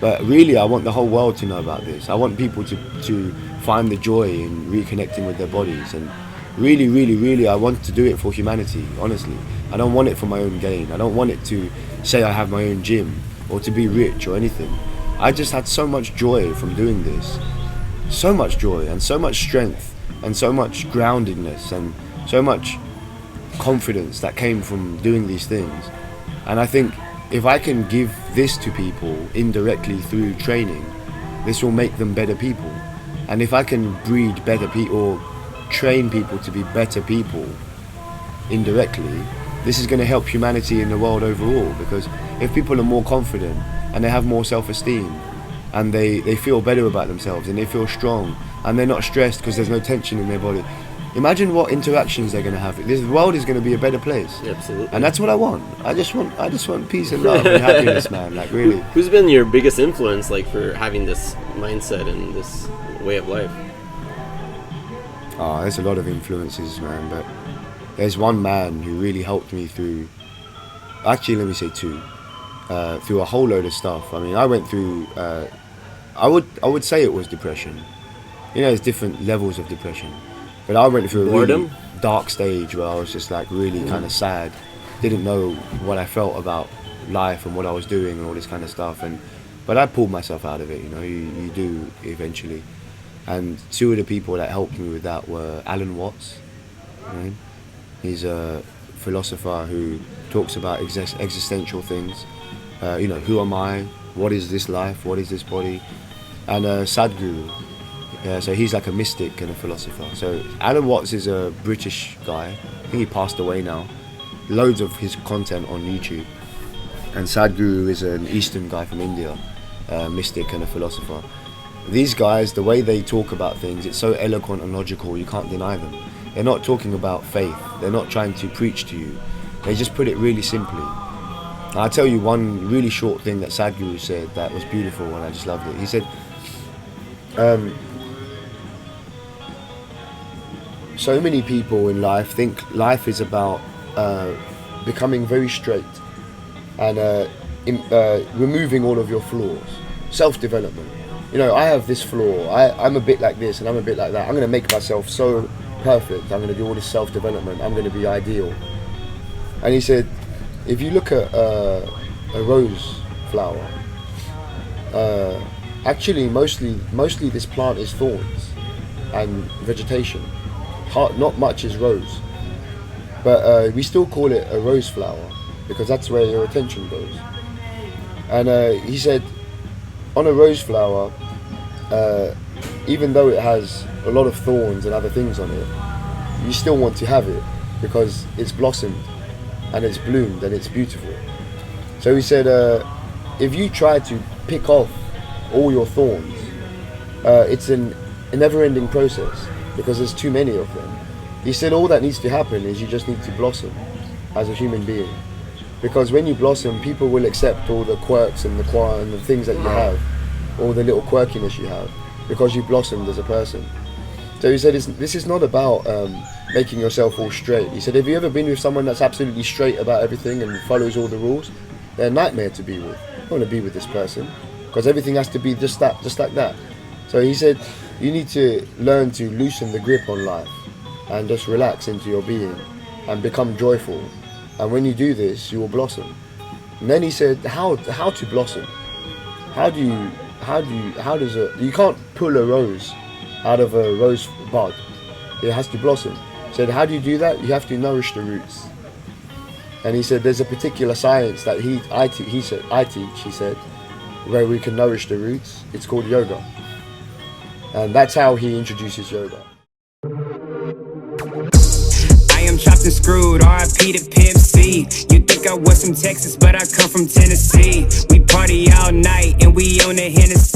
But really, I want the whole world to know about this. I want people to find the joy in reconnecting with their bodies. And really, really, really, I want to do it for humanity, honestly. I don't want it for my own gain. I don't want it to say I have my own gym or to be rich or anything. I just had so much joy from doing this. So much joy and so much strength and so much groundedness and so much confidence that came from doing these things. And I think if I can give this to people indirectly through training, this will make them better people. And if I can breed better people or train people to be better people indirectly, this is going to help humanity in the world overall. Because if people are more confident and they have more self-esteem and they feel better about themselves and they feel strong and they're not stressed because there's no tension in their body, imagine what interactions they're going to have. This world is going to be a better place. Yeah, absolutely. And that's what I want. I just want peace and love and happiness, man. Like, really. Who's been your biggest influence, like, for having this mindset and this way of life? Oh, there's a lot of influences, man. But there's one man who really helped me through. Actually, let me say two. Through a whole load of stuff. I mean, I went through. I would say it was depression. You know, there's different levels of depression. But I went through a really dark stage where I was just like really kind of sad, didn't know what I felt about life and what I was doing and all this kind of stuff. But I pulled myself out of it, you know, you do eventually. And two of the people that helped me with that were Alan Watts. Right? He's a philosopher who talks about existential things. You know, who am I? What is this life? What is this body? And SADHGURU. So he's like a mystic and a philosopher. So Alan Watts is a British guy. I think he passed away now. Loads of his content on YouTube. And SADHGURU is an Eastern guy from India, a mystic and a philosopher. These guys, the way they talk about things, it's so eloquent and logical, you can't deny them. They're not talking about faith. They're not trying to preach to you. They just put it really simply. And I'll tell you one really short thing that SADHGURU said that was beautiful and I just loved it. He said, so many people in life think life is about becoming very straight and removing all of your flaws, self-development. You know, I have this flaw, I'm a bit like this and I'm a bit like that. I'm going to make myself so perfect. I'm going to do all this self-development. I'm going to be ideal. And he said, if you look at a rose flower, actually mostly this plant is thorns and vegetation. Not much is rose, but we still call it a rose flower because that's where your attention goes. And he said, on a rose flower, even though it has a lot of thorns and other things on it, you still want to have it because it's blossomed and it's bloomed and it's beautiful. So he said, if you try to pick off all your thorns, it's a never-ending process because there's too many of them. He said all that needs to happen is you just need to blossom as a human being. Because when you blossom, people will accept all the quirks and the things that you have, all the little quirkiness you have, because you blossomed as a person. So he said this is not about making yourself all straight. He said, have you ever been with someone that's absolutely straight about everything and follows all the rules? They're a nightmare to be with. I don't want to be with this person because everything has to be just like that. So he said, you need to learn to loosen the grip on life and just relax into your being and become joyful. And when you do this, you will blossom. And then he said, how to blossom? You can't pull a rose out of a rose bud. It has to blossom. He said, how do you do that? You have to nourish the roots. And he said, there's a particular science that I teach, he said, where we can nourish the roots. It's called yoga. And that's how he introduces yoga. I am chopped and screwed, R.I.P. to Pimp C. You think I was from Texas, but I come from Tennessee. We party all night and we on the Hennessy.